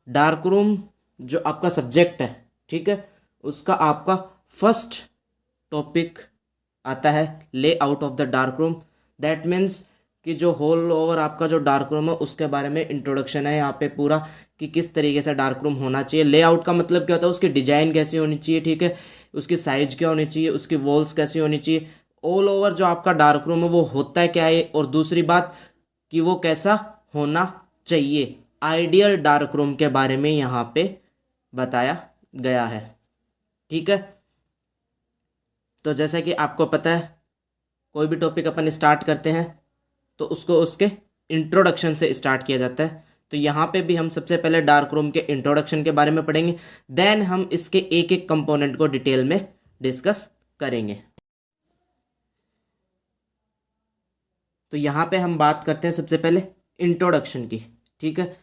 Dark room जो आपका subject है, ठीक है, उसका आपका फर्स्ट टॉपिक आता है layout of the dark room. That means कि जो होल ओवर आपका जो डार्क रूम है उसके बारे में इंट्रोडक्शन है यहाँ पे पूरा, कि किस तरीके से डार्क रूम होना चाहिए। लेआउट का मतलब क्या होता है, उसकी डिजाइन कैसी होनी चाहिए, ठीक है, उसकी साइज क्या होनी चाहिए, उसकी वॉल्स कैसी होनी चाहिए, ऑल ओवर जो आपका डार्क रूम है वो होता है क्या है, और दूसरी बात कि वो कैसा होना चाहिए। आइडियल डार्क रूम के बारे में यहाँ पे बताया गया है, ठीक है। तो जैसा कि आपको पता है, कोई भी टॉपिक अपन स्टार्ट करते हैं तो उसको उसके इंट्रोडक्शन से स्टार्ट किया जाता है। तो यहाँ पे भी हम सबसे पहले डार्क रूम के इंट्रोडक्शन के बारे में पढ़ेंगे, देन हम इसके एक एक कंपोनेंट को डिटेल में डिस्कस करेंगे। तो यहाँ पे हम बात करते हैं सबसे पहले इंट्रोडक्शन की, ठीक है।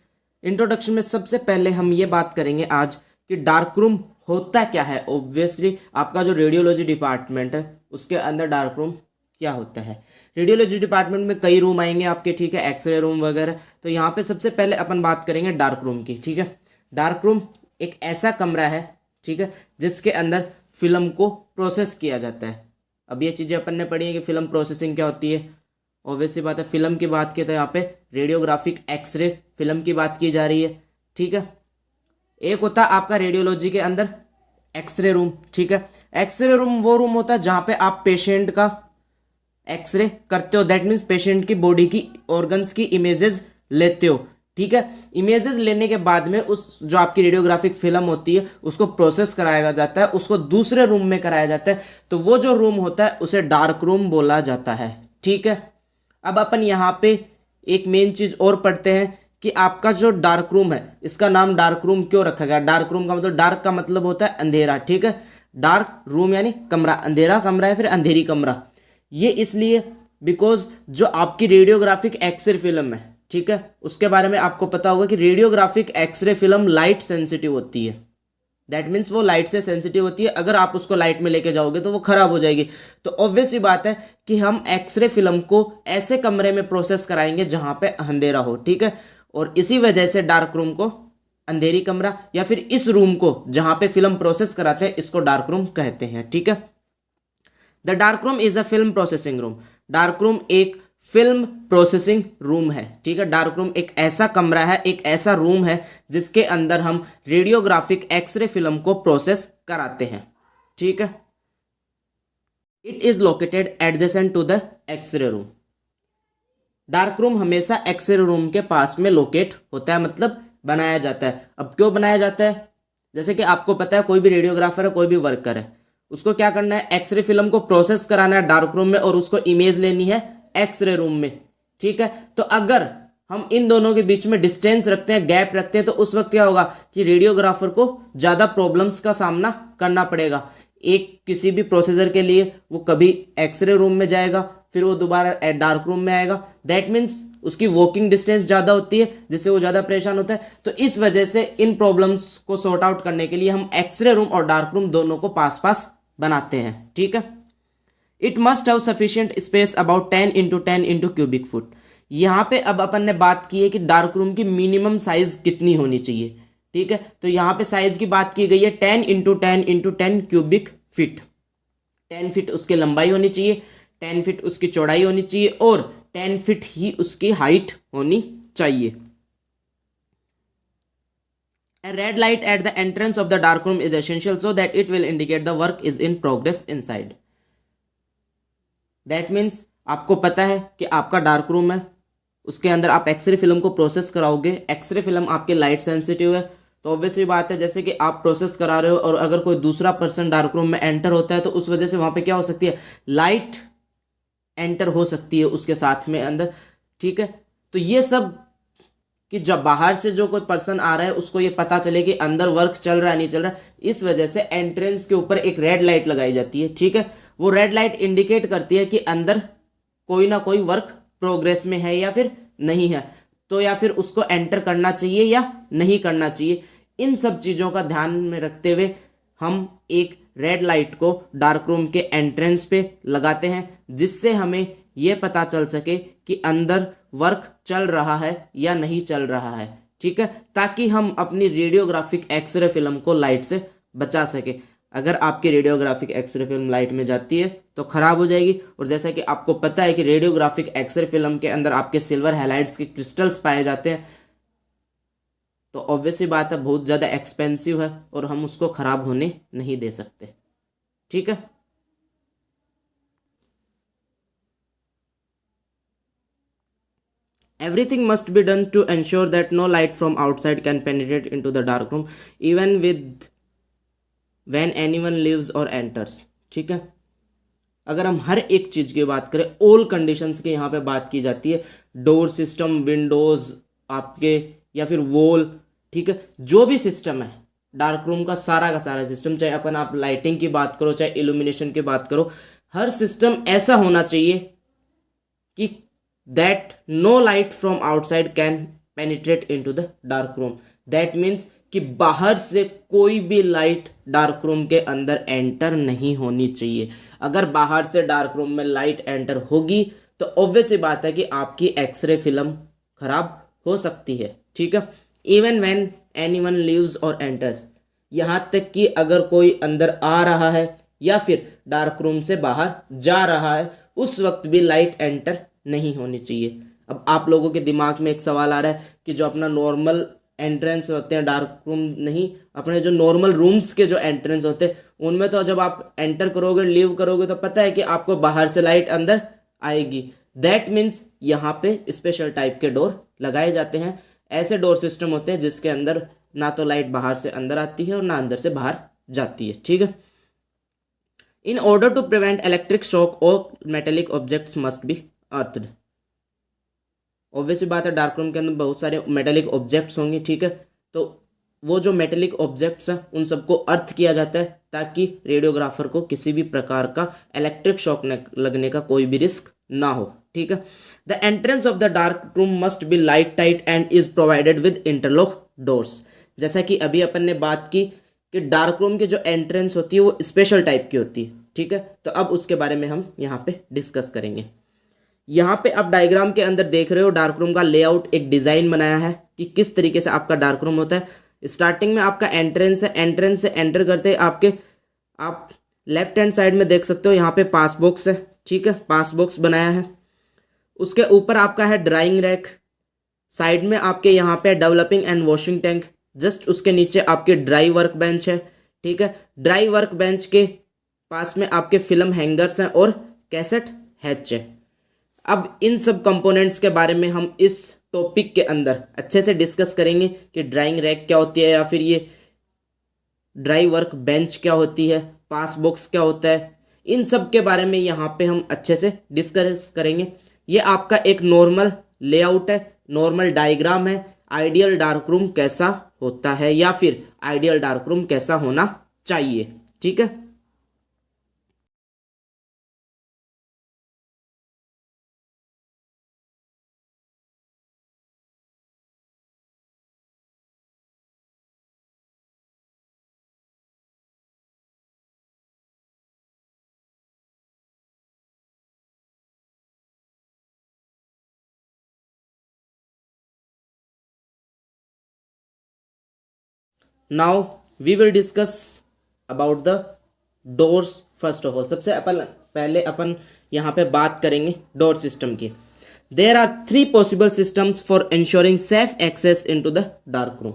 इंट्रोडक्शन में सबसे पहले हम ये बात करेंगे आज कि डार्क रूम होता क्या है। ऑब्वियसली आपका जो रेडियोलॉजी डिपार्टमेंट है उसके अंदर डार्क रूम क्या होता है। रेडियोलॉजी डिपार्टमेंट में कई रूम आएंगे आपके, ठीक है, एक्सरे रूम वगैरह। तो यहाँ पे सबसे पहले अपन बात करेंगे डार्क रूम की, ठीक है। डार्क रूम एक ऐसा कमरा है, ठीक है, जिसके अंदर फिल्म को प्रोसेस किया जाता है। अब ये चीज़ें अपन ने पढ़ी है कि फिल्म प्रोसेसिंग क्या होती है। ऑब्वियसली बात है, फिल्म की बात की तो यहाँ पे रेडियोग्राफिक एक्सरे फिल्म की बात की जा रही है, ठीक है। एक होता है आपका रेडियोलॉजी के अंदर एक्सरे रूम, ठीक है। एक्सरे रूम वो रूम होता है जहाँ पे आप पेशेंट का एक्सरे करते हो। दैट मीन्स पेशेंट की बॉडी की ऑर्गन्स की इमेजेस लेते हो, ठीक है। इमेजेस लेने के बाद में उस जो आपकी रेडियोग्राफिक फिल्म होती है उसको प्रोसेस कराया जाता है, उसको दूसरे रूम में कराया जाता है। तो वो जो रूम होता है उसे डार्क रूम बोला जाता है, ठीक है। अब अपन यहाँ पे एक मेन चीज और पढ़ते हैं कि आपका जो डार्क रूम है इसका नाम डार्क रूम क्यों रखा गया। डार्क रूम का मतलब, डार्क का मतलब होता है अंधेरा, ठीक है। डार्क रूम यानी कमरा, अंधेरा कमरा है, फिर अंधेरी कमरा। ये इसलिए बिकॉज जो आपकी रेडियोग्राफिक एक्सरे फिल्म है, ठीक है, उसके बारे में आपको पता होगा कि radiographic x-ray film light sensitive होती है। दैट मीन्स वो लाइट से सेंसिटिव होती है। अगर आप उसको लाइट में लेके जाओगे तो वो खराब हो जाएगी। तो ऑब्वियस ही बात है कि हम एक्सरे फिल्म को ऐसे कमरे में प्रोसेस कराएंगे जहां पे अंधेरा हो, ठीक है। और इसी वजह से डार्क रूम को अंधेरी कमरा, या फिर इस रूम को जहां पे फिल्म प्रोसेस कराते हैं इसको डार्क रूम कहते हैं, ठीक है। The dark room is a film processing room. Dark room एक फिल्म प्रोसेसिंग रूम है, ठीक है। डार्क रूम एक ऐसा कमरा है, एक ऐसा रूम है जिसके अंदर हम रेडियोग्राफिक एक्सरे फिल्म को प्रोसेस कराते हैं, ठीक है। It is located adjacent to the x-ray room. Dark room हमेशा एक्सरे रूम के पास में लोकेट होता है, मतलब बनाया जाता है। अब क्यों बनाया जाता है, जैसे कि आपको पता है कोई भी रेडियोग्राफर है, कोई भी वर्कर है, उसको क्या करना है, एक्सरे फिल्म को प्रोसेस कराना है डार्क रूम में और उसको इमेज लेनी है एक्सरे रूम में, ठीक है। तो अगर हम इन दोनों के बीच में डिस्टेंस रखते हैं, गैप रखते हैं, तो उस वक्त क्या होगा कि रेडियोग्राफर को ज़्यादा प्रॉब्लम्स का सामना करना पड़ेगा। एक किसी भी प्रोसीजर के लिए वो कभी एक्सरे रूम में जाएगा, फिर वो दोबारा डार्क रूम में आएगा। दैट मीन्स उसकी वॉकिंग डिस्टेंस ज़्यादा होती है, जिससे वो ज़्यादा परेशान होता है। तो इस वजह से इन प्रॉब्लम्स को सॉर्ट आउट करने के लिए हम एक्सरे रूम और डार्क रूम दोनों को पास पास बनाते हैं, ठीक है। It must have sufficient space about 10x10 cubic foot. यहाँ पे अब अपन ने बात की है कि डार्क रूम की मिनिमम साइज कितनी होनी चाहिए, ठीक है। तो यहाँ पे साइज की बात की गई है 10x10 क्यूबिक फीट। 10 फीट उसकी लंबाई होनी चाहिए, 10 फीट उसकी चौड़ाई होनी चाहिए और 10 फीट ही उसकी हाइट होनी चाहिए। A red light at the entrance of the dark room is essential so that it will indicate the work is in progress inside. That means आपको पता है कि आपका डार्क रूम है, उसके अंदर आप एक्सरे फिल्म को प्रोसेस कराओगे। एक्सरे फिल्म आपके लाइट सेंसिटिव है, तो ऑब्वियसली बात है जैसे कि आप प्रोसेस करा रहे हो और अगर कोई दूसरा पर्सन डार्क रूम में एंटर होता है तो उस वजह से वहाँ पे क्या हो सकती है, लाइट एंटर हो सकती है उसके साथ में अंदर, ठीक है। तो ये सब कि जब बाहर से जो कोई पर्सन आ रहा है उसको ये पता चले कि अंदर वर्क चल रहा है नहीं चल रहा है, इस वजह से एंट्रेंस के ऊपर एक रेड लाइट लगाई जाती है, ठीक है। वो रेड लाइट इंडिकेट करती है कि अंदर कोई ना कोई वर्क प्रोग्रेस में है या फिर नहीं है, तो या फिर उसको एंटर करना चाहिए या नहीं करना चाहिए। इन सब चीज़ों का ध्यान में रखते हुए हम एक रेड लाइट को डार्क रूम के एंट्रेंस पे लगाते हैं, जिससे हमें यह पता चल सके कि अंदर वर्क चल रहा है या नहीं चल रहा है, ठीक है, ताकि हम अपनी रेडियोग्राफिक एक्सरे फिल्म को लाइट से बचा सके। अगर आपकी रेडियोग्राफिक एक्सरे फिल्म लाइट में जाती है तो खराब हो जाएगी। और जैसा कि आपको पता है कि रेडियोग्राफिक एक्सरे फिल्म के अंदर आपके सिल्वर हैलाइड्स के क्रिस्टल्स पाए जाते हैं, तो ऑब्वियस सी बात है बहुत ज़्यादा एक्सपेंसिव है और हम उसको खराब होने नहीं दे सकते। ठीक है, everything must be done to ensure that no light from outside can penetrate into the dark room even with when anyone leaves or enters। ठीक है, अगर हम हर एक चीज की बात करें, ऑल कंडीशंस की यहाँ पे बात की जाती है, डोर सिस्टम, विंडोज आपके या फिर वॉल, ठीक है, जो भी सिस्टम है डार्क रूम का सारा सिस्टम, चाहे अपन आप लाइटिंग की बात करो चाहे इल्यूमिनेशन की बात करो, हर सिस्टम ऐसा होना चाहिए कि that no light from outside can penetrate into the dark room। that means कि बाहर से कोई भी लाइट डार्क रूम के अंदर एंटर नहीं होनी चाहिए। अगर बाहर से डार्क रूम में लाइट एंटर होगी तो ऑब्वियस सी बात है कि आपकी एक्सरे फिल्म खराब हो सकती है। ठीक है, इवन व्हेन एनीवन लीव्स और एंटर्स, यहाँ तक कि अगर कोई अंदर आ रहा है या फिर डार्क रूम से बाहर जा रहा है, उस वक्त भी लाइट एंटर नहीं होनी चाहिए। अब आप लोगों के दिमाग में एक सवाल आ रहा है कि जो अपना नॉर्मल एंट्रेंस होते हैं डार्क रूम, नहीं, अपने जो नॉर्मल रूम्स के जो एंट्रेंस होते हैं उनमें तो जब आप एंटर करोगे, लीव करोगे, तो पता है कि आपको बाहर से लाइट अंदर आएगी। दैट मीन्स यहाँ पे स्पेशल टाइप के डोर लगाए जाते हैं। ऐसे डोर सिस्टम होते हैं जिसके अंदर ना तो लाइट बाहर से अंदर आती है और ना अंदर से बाहर जाती है। ठीक है, in order to prevent electric shock और metallic objects must be earthed. Obviously बात है डार्क रूम के अंदर बहुत सारे मेटेलिक ऑब्जेक्ट्स होंगे। ठीक है, तो वो जो मेटेलिक ऑब्जेक्ट्स हैं उन सबको अर्थ किया जाता है ताकि रेडियोग्राफर को किसी भी प्रकार का इलेक्ट्रिक शॉक लगने का कोई भी रिस्क ना हो। ठीक है, the entrance of the dark room must be light tight and is provided with interlock doors. जैसा कि अभी अपन ने बात की कि डार्क रूम की जो एंट्रेंस होती है वो स्पेशल टाइप की होती है। ठीक है, तो अब उसके बारे में हम यहाँ पे डिस्कस करेंगे। यहाँ पे आप डायग्राम के अंदर देख रहे हो डार्क रूम का लेआउट, एक डिज़ाइन बनाया है कि किस तरीके से आपका डार्क रूम होता है। स्टार्टिंग में आपका एंट्रेंस है, एंट्रेंस से एंटर करते आपके आप लेफ्ट हैंड साइड में देख सकते हो यहाँ पे पास बॉक्स है। ठीक है, पास बॉक्स बनाया है। उसके ऊपर आपका है ड्राइंग रैक, साइड में आपके यहाँ पे developing and washing tank, just उसके नीचे आपके ड्राई वर्क बेंच है। ठीक है, ड्राई वर्क बेंच के पास में आपके फिल्म हैंगर्स हैं और कैसेट हैच है। अब इन सब कंपोनेंट्स के बारे में हम इस टॉपिक के अंदर अच्छे से डिस्कस करेंगे कि ड्राइंग रैक क्या होती है या फिर ये ड्राई वर्क बेंच क्या होती है, पास बॉक्स क्या होता है, इन सब के बारे में यहाँ पे हम अच्छे से डिस्कस करेंगे। ये आपका एक नॉर्मल लेआउट है, नॉर्मल डायग्राम है, आइडियल डार्क रूम कैसा होता है या फिर आइडियल डार्क रूम कैसा होना चाहिए। ठीक है, now we will discuss about the doors. First of all सबसे पहले अपन यहाँ पे बात करेंगे डोर सिस्टम की। There are 3 possible systems for ensuring safe access into the dark room.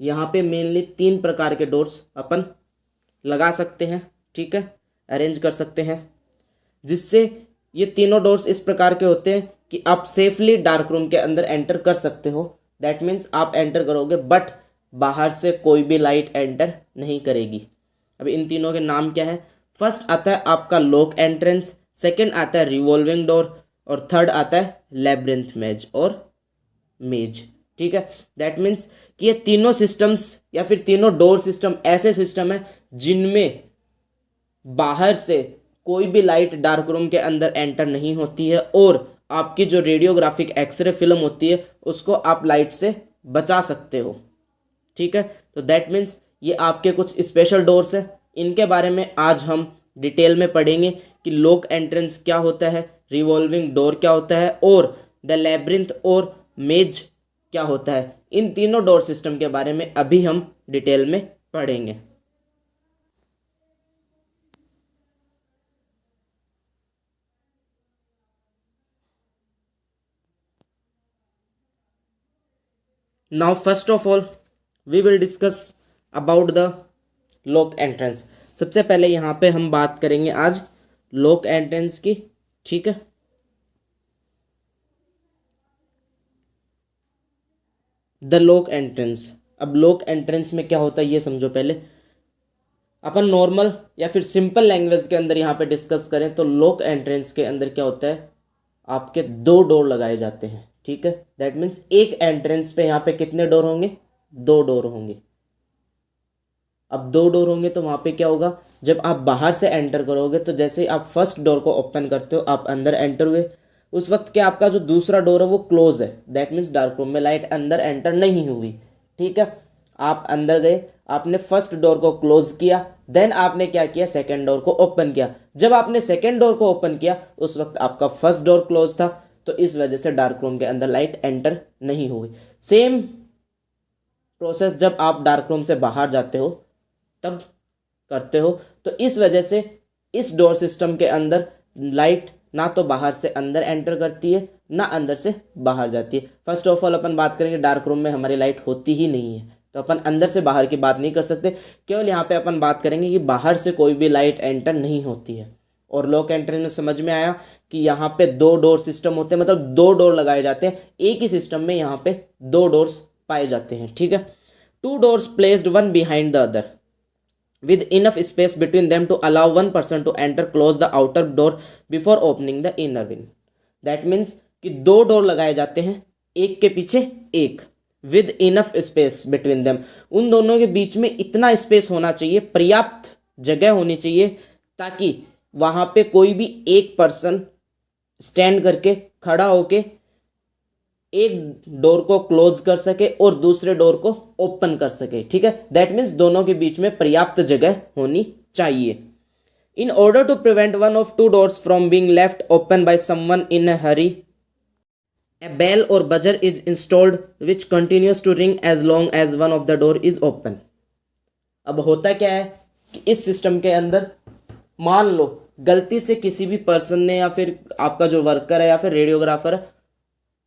यहाँ पे मेनली 3 प्रकार के डोर्स अपन लगा सकते हैं। ठीक है, अरेंज कर सकते हैं, जिससे ये तीनों डोर्स इस प्रकार के होते हैं कि आप सेफली डार्क रूम के अंदर एंटर कर सकते हो। दैट मीन्स आप एंटर करोगे बट बाहर से कोई भी लाइट एंटर नहीं करेगी। अब इन तीनों के नाम क्या है? फर्स्ट आता है आपका लॉक एंट्रेंस, सेकंड आता है रिवॉल्विंग डोर और थर्ड आता है लैब्रिंथ मेज और मेज। ठीक है, दैट मीन्स कि ये तीनों सिस्टम्स या फिर तीनों डोर सिस्टम ऐसे सिस्टम है जिनमें बाहर से कोई भी लाइट डार्क रूम के अंदर एंटर नहीं होती है और आपकी जो रेडियोग्राफिक एक्सरे फिल्म होती है उसको आप लाइट से बचा सकते हो। ठीक है, तो दैट मीन्स ये आपके कुछ स्पेशल डोर्स हैं। इनके बारे में आज हम डिटेल में पढ़ेंगे कि लॉक एंट्रेंस क्या होता है, रिवॉल्विंग डोर क्या होता है और द लैब्रिंथ और मेज क्या होता है, इन तीनों डोर सिस्टम के बारे में अभी हम डिटेल में पढ़ेंगे। Now first of all we will discuss about the lock entrance. सबसे पहले यहाँ पे हम बात करेंगे आज लॉक एंट्रेंस की, ठीक है। द लॉक एंट्रेंस, अब लॉक एंट्रेंस में क्या होता है ये समझो पहले। अपन नॉर्मल या फिर सिंपल लैंग्वेज के अंदर यहाँ पे डिस्कस करें तो लॉक एंट्रेंस के अंदर क्या होता है, आपके दो डोर लगाए जाते हैं, ठीक है। दैट मीन्स एक एंट्रेंस पे यहाँ पे कितने डोर होंगे, दो डोर होंगे। अब दो डोर होंगे तो वहाँ पे क्या होगा, जब आप बाहर से एंटर करोगे तो जैसे ही आप फर्स्ट डोर को ओपन करते हो, आप अंदर एंटर हुए, उस वक्त क्या आपका जो दूसरा डोर है वो क्लोज है। दैट मीन्स डार्क रूम में लाइट अंदर एंटर नहीं हुई, ठीक है। आप अंदर गए, आपने फर्स्ट डोर को क्लोज किया, देन आपने क्या किया, सेकेंड डोर को ओपन किया। जब आपने सेकेंड डोर को ओपन किया उस वक्त आपका फर्स्ट डोर क्लोज था, तो इस वजह से डार्क रूम के अंदर लाइट एंटर नहीं हुई। सेम प्रोसेस जब आप डार्क रूम से बाहर जाते हो तब करते हो, तो इस वजह से इस डोर सिस्टम के अंदर लाइट ना तो बाहर से अंदर एंटर करती है ना अंदर से बाहर जाती है। फर्स्ट ऑफ ऑल अपन बात करेंगे डार्क रूम में हमारी लाइट होती ही नहीं है, तो अपन अंदर से बाहर की बात नहीं कर सकते। केवल यहाँ पे अपन बात करेंगे कि बाहर से कोई भी लाइट एंटर नहीं होती है। और लॉक एंट्रेंस में समझ में आया कि यहाँ पे दो डोर सिस्टम होते हैं, मतलब दो डोर लगाए जाते हैं। एक ही सिस्टम में यहाँ पे दो डोर्स पाए जाते हैं, ठीक है। To doors placed one behind the other with enough space between them to allow one person to enter close the outer door before opening the inner one. That means कि दो डोर लगाए जाते हैं एक के पीछे एक, with enough space between them, उन दोनों के बीच में इतना स्पेस होना चाहिए, पर्याप्त जगह होनी चाहिए ताकि वहां पे कोई भी एक पर्सन स्टैंड करके खड़ा होके एक डोर को क्लोज कर सके और दूसरे डोर को ओपन कर सके, ठीक है। दैट मीन्स दोनों के बीच में पर्याप्त जगह होनी चाहिए। In order to prevent one of two doors from being left open by someone in a hurry, a bell or buzzer is installed which continues to ring as long as one of the door is open. अब होता क्या है कि इस system के अंदर मान लो गलती से किसी भी पर्सन ने या फिर आपका जो वर्कर है या फिर रेडियोग्राफर है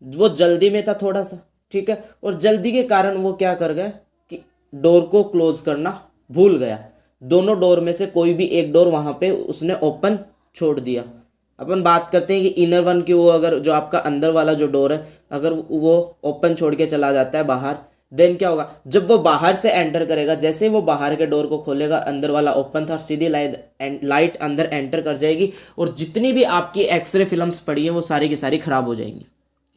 वो जल्दी में था थोड़ा सा, ठीक है, और जल्दी के कारण वो क्या कर गया कि डोर को क्लोज करना भूल गया। दोनों डोर में से कोई भी एक डोर वहां पे उसने ओपन छोड़ दिया। अपन बात करते हैं कि इनर वन की, वो अगर जो आपका अंदर वाला जो डोर है अगर वो ओपन छोड़ के चला जाता है बाहर, देन क्या होगा, जब वो बाहर से एंटर करेगा, जैसे ही वो बाहर के डोर को खोलेगा अंदर वाला ओपन था, सीधी लाइट अंदर एंटर कर जाएगी और जितनी भी आपकी एक्सरे फिल्म्स पड़ी हैं वो सारी की सारी खराब हो जाएंगी।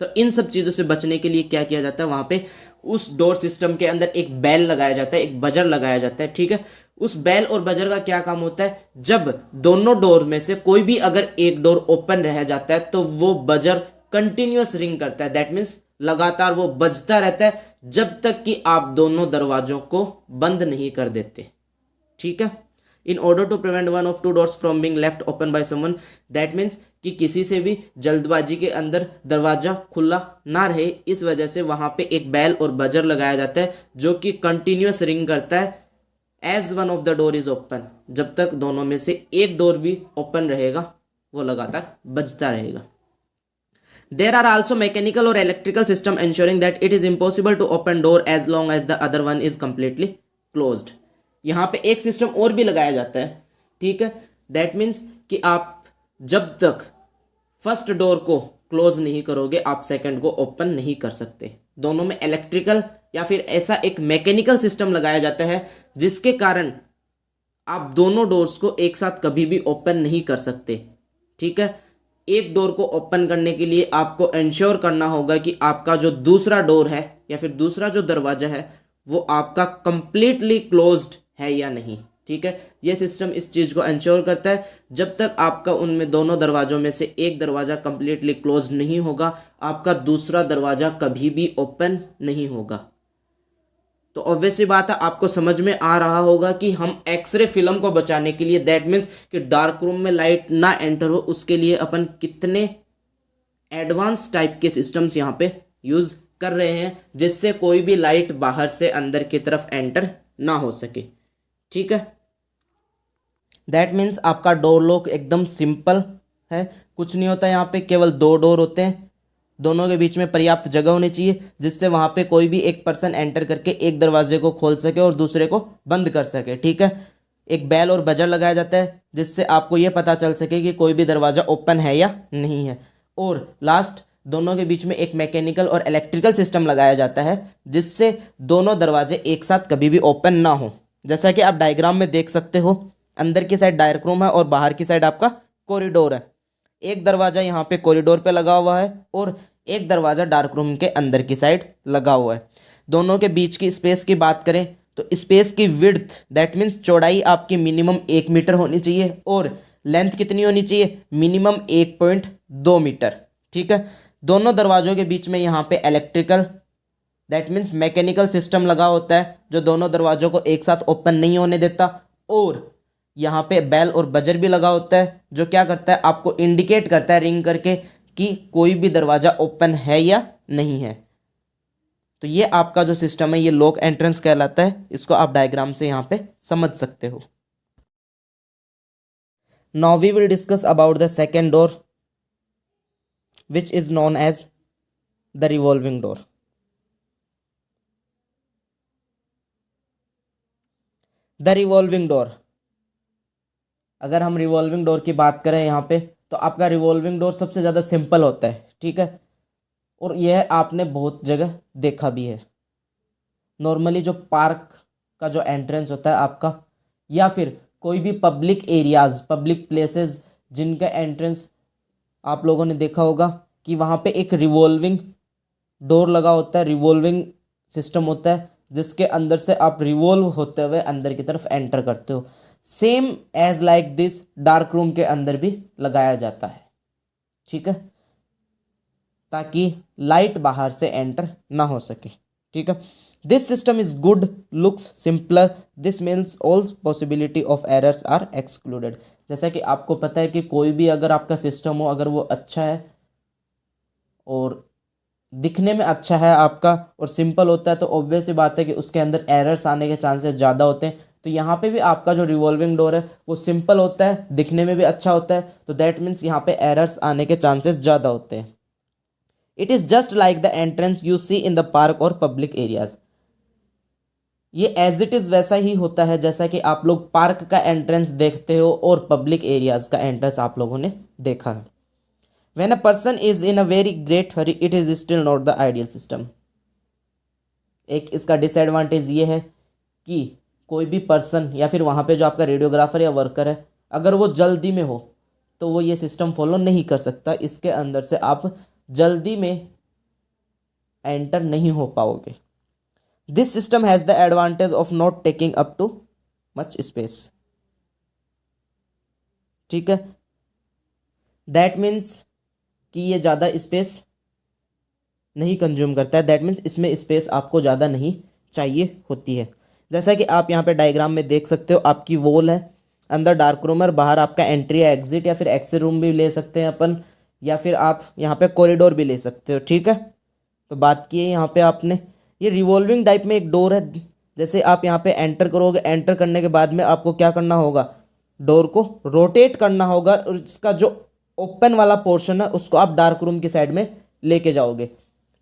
तो इन सब चीज़ों से बचने के लिए क्या किया जाता है, वहाँ पे उस डोर सिस्टम के अंदर एक बेल लगाया जाता है, एक बजर लगाया जाता है, ठीक है। उस बेल और बजर का क्या काम होता है, जब दोनों डोर में से कोई भी अगर एक डोर ओपन रह जाता है तो वो बजर कंटिन्यूअस रिंग करता है। दैट मीन्स लगातार वो बजता रहता है जब तक कि आप दोनों दरवाजों को बंद नहीं कर देते, ठीक है। In order to prevent one of two doors from being left open by someone, that means कि किसी से भी जल्दबाजी के अंदर दरवाजा खुला ना रहे, इस वजह से वहां पे एक बेल और बजर लगाया जाता है जो कि कंटिन्यूअस रिंग करता है as one of the door is open. जब तक दोनों में से एक डोर भी ओपन रहेगा वो लगातार बजता रहेगा। There are also mechanical or electrical system ensuring that it is impossible to open door as long as the other one is completely closed. यहाँ पे एक सिस्टम और भी लगाया जाता है, ठीक है। दैट मीन्स कि आप जब तक फर्स्ट डोर को क्लोज नहीं करोगे आप सेकंड को ओपन नहीं कर सकते। दोनों में इलेक्ट्रिकल या फिर ऐसा एक मैकेनिकल सिस्टम लगाया जाता है जिसके कारण आप दोनों डोर्स को एक साथ कभी भी ओपन नहीं कर सकते, ठीक है। एक डोर को ओपन करने के लिए आपको इंश्योर करना होगा कि आपका जो दूसरा डोर है या फिर दूसरा जो दरवाजा है वो आपका कंप्लीटली क्लोज्ड है या नहीं, ठीक है। ये सिस्टम इस चीज़ को इंश्योर करता है जब तक आपका उनमें दोनों दरवाजों में से एक दरवाज़ा कंप्लीटली क्लोज नहीं होगा आपका दूसरा दरवाज़ा कभी भी ओपन नहीं होगा। तो ऑब्वियसली बात है आपको समझ में आ रहा होगा कि हम एक्सरे फिल्म को बचाने के लिए, दैट मीन्स कि डार्क रूम में लाइट ना एंटर हो, उसके लिए अपन कितने एडवांस टाइप के सिस्टम्स यहाँ पे यूज़ कर रहे हैं जिससे कोई भी लाइट बाहर से अंदर की तरफ एंटर ना हो सके। ठीक है, दैट मीन्स आपका डोर लॉक एकदम सिंपल है, कुछ नहीं होता यहाँ पे, केवल दो डोर होते हैं, दोनों के बीच में पर्याप्त जगह होनी चाहिए जिससे वहाँ पे कोई भी एक पर्सन एंटर करके एक दरवाजे को खोल सके और दूसरे को बंद कर सके। ठीक है, एक बेल और बजर लगाया जाता है जिससे आपको ये पता चल सके कि कोई भी दरवाज़ा ओपन है या नहीं है। और लास्ट, दोनों के बीच में एक मैकेनिकल और इलेक्ट्रिकल सिस्टम लगाया जाता है जिससे दोनों दरवाजे एक साथ कभी भी ओपन ना हो। जैसा कि आप डायग्राम में देख सकते हो, अंदर की साइड डार्क रूम है और बाहर की साइड आपका कॉरिडोर है। एक दरवाज़ा यहाँ पे कॉरिडोर पे लगा हुआ है और एक दरवाज़ा डार्क रूम के अंदर की साइड लगा हुआ है। दोनों के बीच की स्पेस की बात करें तो स्पेस की विड्थ, दैट मीन्स चौड़ाई आपकी मिनिमम 1 मीटर होनी चाहिए और लेंथ कितनी होनी चाहिए, मिनिमम 1.2 मीटर। ठीक है, दोनों दरवाजों के बीच में यहाँ पे electrical, that means mechanical system लगा होता है जो दोनों दरवाजों को एक साथ ओपन नहीं होने देता। और यहाँ पे बेल और बजर भी लगा होता है जो क्या करता है, आपको इंडिकेट करता है रिंग करके कि कोई भी दरवाज़ा ओपन है या नहीं है। तो ये आपका जो सिस्टम है ये लॉक एंट्रेंस कहलाता है, इसको आप डायग्राम से यहाँ पे समझ सकते हो। Now we will discuss about the second door which is known as the revolving door. The revolving door, अगर हम रिवॉल्विंग डोर की बात करें यहाँ पे तो आपका रिवॉल्विंग डोर सबसे ज़्यादा सिंपल होता है। ठीक है, और यह आपने बहुत जगह देखा भी है। नॉर्मली जो पार्क का जो एंट्रेंस होता है आपका, या फिर कोई भी पब्लिक एरियाज, पब्लिक प्लेसेस जिनका एंट्रेंस आप लोगों ने देखा होगा कि वहाँ पे एक रिवॉल्विंग डोर लगा होता है, रिवॉल्विंग सिस्टम होता है जिसके अंदर से आप रिवॉल्व होते हुए अंदर की तरफ एंटर करते हो। Same as like this dark room के अंदर भी लगाया जाता है। ठीक है, ताकि लाइट बाहर से एंटर ना हो सके। ठीक है, this system is good, looks simpler, this means all possibility of errors are excluded. जैसा कि आपको पता है कि कोई भी अगर आपका सिस्टम हो, अगर वो अच्छा है और दिखने में अच्छा है आपका और सिंपल होता है तो ऑब्वियस सी बात है कि उसके अंदर एरर्स आने के चांसेस ज़्यादा होते हैं। तो यहाँ पे भी आपका जो रिवॉल्विंग डोर है वो सिंपल होता है, दिखने में भी अच्छा होता है, तो दैट मीन्स यहाँ पे एरर्स आने के चांसेस ज़्यादा होते हैं। It is just like the entrance you see in the park और पब्लिक एरियाज। ये एज इट इज़ वैसा ही होता है जैसा कि आप लोग पार्क का एंट्रेंस देखते हो और पब्लिक एरियाज का एंट्रेंस आप लोगों ने देखा है। When a person is in a very great hurry, it is still not the ideal system. एक इसका डिसएडवांटेज ये है कि कोई भी पर्सन या फिर वहाँ पे जो आपका रेडियोग्राफर या वर्कर है, अगर वो जल्दी में हो तो वो ये सिस्टम फॉलो नहीं कर सकता। इसके अंदर से आप जल्दी में एंटर नहीं हो पाओगे। This system has the advantage of not taking up too much space. ठीक है, दैट मीन्स कि ये ज़्यादा स्पेस नहीं कंज्यूम करता है, दैट मीन्स इसमें स्पेस आपको ज़्यादा नहीं चाहिए होती है। जैसा कि आप यहाँ पे डायग्राम में देख सकते हो, आपकी वॉल है, अंदर डार्क रूम है, बाहर आपका एंट्री या एग्जिट या फिर एक्सिट रूम भी ले सकते हैं अपन, या फिर आप यहाँ पे कॉरिडोर भी ले सकते हो। ठीक है, तो बात की है यहाँ पे आपने, ये रिवॉल्विंग टाइप में एक डोर है। जैसे आप यहाँ पे एंटर करोगे, एंटर करने के बाद में आपको क्या करना होगा, डोर को रोटेट करना होगा और इसका जो ओपन वाला पोर्शन है उसको आप डार्क रूम की साइड में लेके जाओगे।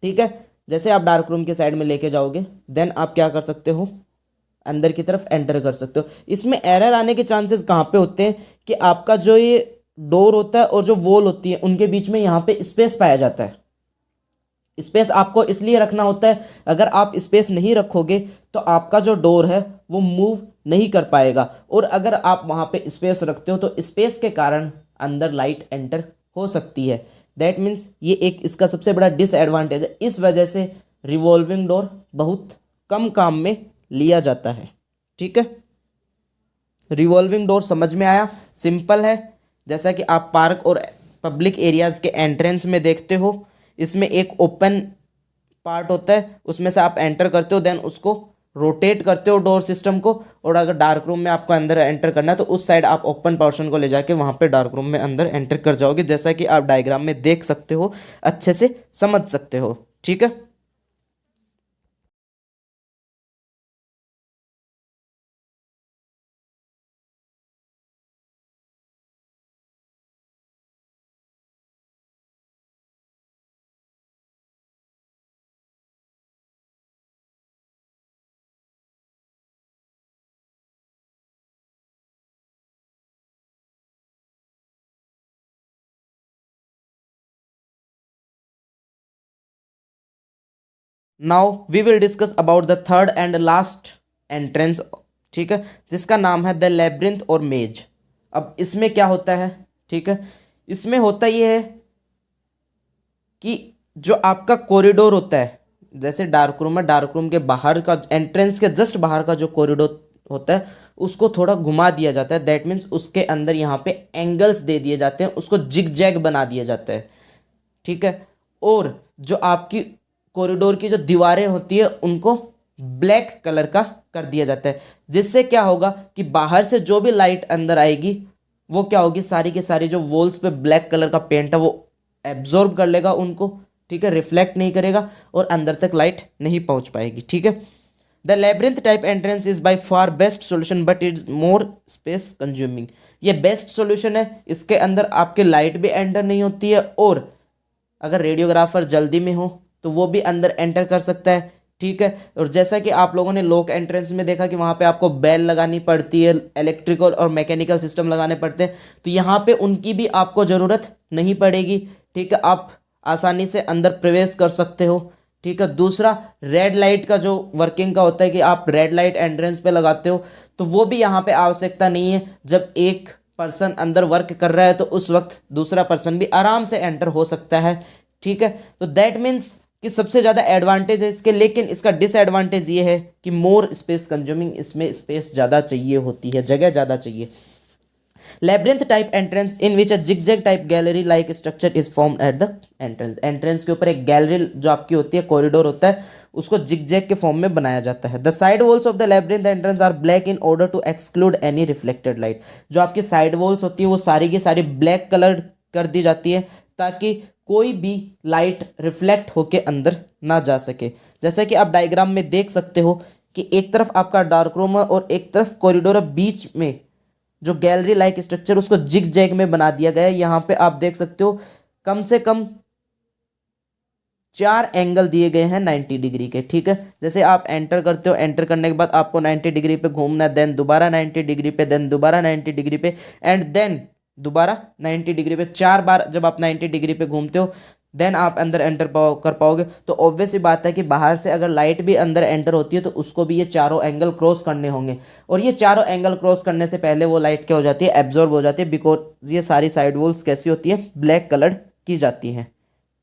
ठीक है, जैसे आप डार्क रूम की साइड में लेके जाओगे देन आप क्या कर सकते हो, अंदर की तरफ एंटर कर सकते हो। इसमें एरर आने के चांसेस कहाँ पे होते हैं कि आपका जो ये डोर होता है और जो वॉल होती है उनके बीच में यहाँ पे स्पेस पाया जाता है। स्पेस आपको इसलिए रखना होता है, अगर आप स्पेस नहीं रखोगे तो आपका जो डोर है वो मूव नहीं कर पाएगा, और अगर आप वहाँ पे स्पेस रखते हो तो स्पेस के कारण अंदर लाइट एंटर हो सकती है। दैट मीन्स ये एक इसका सबसे बड़ा डिसएडवांटेज है। इस वजह से रिवॉल्विंग डोर बहुत कम काम में लिया जाता है। ठीक है, रिवॉल्विंग डोर समझ में आया, सिंपल है। जैसा कि आप पार्क और पब्लिक एरियाज़ के एंट्रेंस में देखते हो, इसमें एक ओपन पार्ट होता है, उसमें से आप एंटर करते हो, देन उसको रोटेट करते हो डोर सिस्टम को, और अगर डार्क रूम में आपको अंदर एंटर करना है तो उस साइड आप ओपन पोर्शन को ले जाके वहाँ पे डार्क रूम में अंदर एंटर कर जाओगे, जैसा कि आप डायग्राम में देख सकते हो, अच्छे से समझ सकते हो। ठीक है, now we will discuss about the third and last entrance, ठीक है, जिसका नाम है द लेब्रिंथ और मेज। अब इसमें क्या होता है, ठीक है, इसमें होता ये है कि जो आपका कॉरिडोर होता है, जैसे डार्क रूम है, डार्क रूम के बाहर का एंट्रेंस के जस्ट बाहर का जो कॉरिडोर होता है उसको थोड़ा घुमा दिया जाता है। दैट मीन्स उसके अंदर यहाँ पे एंगल्स दे दिए जाते हैं, उसको जिग जैग बना दिया जाता है, ठीक है। और जो आपकी कॉरिडोर की जो दीवारें होती है उनको ब्लैक कलर का कर दिया जाता है, जिससे क्या होगा कि बाहर से जो भी लाइट अंदर आएगी वो क्या होगी, सारी की सारी जो वॉल्स पे ब्लैक कलर का पेंट है वो एब्जॉर्ब कर लेगा उनको, ठीक है, रिफ्लेक्ट नहीं करेगा और अंदर तक लाइट नहीं पहुंच पाएगी, ठीक है। The labyrinth type entrance is by far best solution but is more space consuming. ये बेस्ट सॉल्यूशन है, इसके अंदर आपके लाइट भी एंटर नहीं होती है और अगर रेडियोग्राफर जल्दी में हो तो वो भी अंदर एंटर कर सकता है, ठीक है। और जैसा कि आप लोगों ने लॉक एंट्रेंस में देखा कि वहाँ पे आपको बेल लगानी पड़ती है, इलेक्ट्रिकल और मैकेनिकल सिस्टम लगाने पड़ते हैं, तो यहाँ पे उनकी भी आपको ज़रूरत नहीं पड़ेगी, ठीक है। आप आसानी से अंदर प्रवेश कर सकते हो, ठीक है। दूसरा, रेड लाइट का जो वर्किंग का होता है कि आप रेड लाइट एंट्रेंस पे लगाते हो, तो वो भी यहाँ पे आवश्यकता नहीं है। जब एक पर्सन अंदर वर्क कर रहा है तो उस वक्त दूसरा पर्सन भी आराम से एंटर हो सकता है, ठीक है। तो दैट मीन्स कि सबसे ज़्यादा एडवांटेज है इसके, लेकिन इसका डिसएडवांटेज ये है कि मोर स्पेस कंज्यूमिंग, इसमें स्पेस ज़्यादा चाहिए होती है, जगह ज़्यादा चाहिए। Labyrinth type entrance in which a zigzag type gallery like structure is formed at the entrance. Entrance के ऊपर एक गैलरी जो आपकी होती है, कॉरिडोर होता है, उसको जिगजैग के फॉर्म में बनाया जाता है। The side walls of the labyrinth entrance are black in order to exclude any reflected light. जो आपकी साइड वॉल्स होती है वो सारी की सारी ब्लैक कलर कर दी जाती है ताकि कोई भी लाइट रिफ्लेक्ट होके अंदर ना जा सके। जैसा कि आप डायग्राम में देख सकते हो कि एक तरफ आपका डार्क रूम है और एक तरफ कॉरिडोर है, बीच में जो गैलरी लाइक स्ट्रक्चर उसको जिग जैग में बना दिया गया है। यहाँ पे आप देख सकते हो कम से कम 4 एंगल दिए गए हैं 90 डिग्री के, ठीक है। जैसे आप एंटर करते हो, एंटर करने के बाद आपको 90 डिग्री पे घूमना है, देन दोबारा 90 डिग्री पे, देन दोबारा 90 डिग्री पे एंड देन दोबारा 90 डिग्री पे। 4 बार जब आप 90 डिग्री पे घूमते हो देन आप अंदर एंटर कर पाओगे। तो ऑब्वियस ही बात है कि बाहर से अगर लाइट भी अंदर एंटर होती है तो उसको भी ये चारों एंगल क्रॉस करने होंगे, और ये चारों एंगल क्रॉस करने से पहले वो लाइट क्या हो जाती है, एब्जॉर्ब हो जाती है, बिकॉज ये सारी साइड वॉल्स कैसी होती है, ब्लैक कलर की जाती हैं,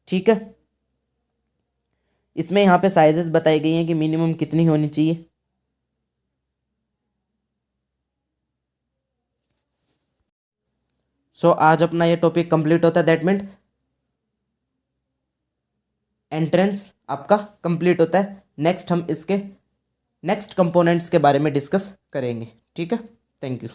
ठीक है। इसमें यहाँ पे साइजेस बताई गई हैं कि मिनिमम कितनी होनी चाहिए। सो आज अपना ये टॉपिक कंप्लीट होता है, दैट मीन एंट्रेंस आपका कंप्लीट होता है। नेक्स्ट हम इसके नेक्स्ट कंपोनेंट्स के बारे में डिस्कस करेंगे, ठीक है। Thank you.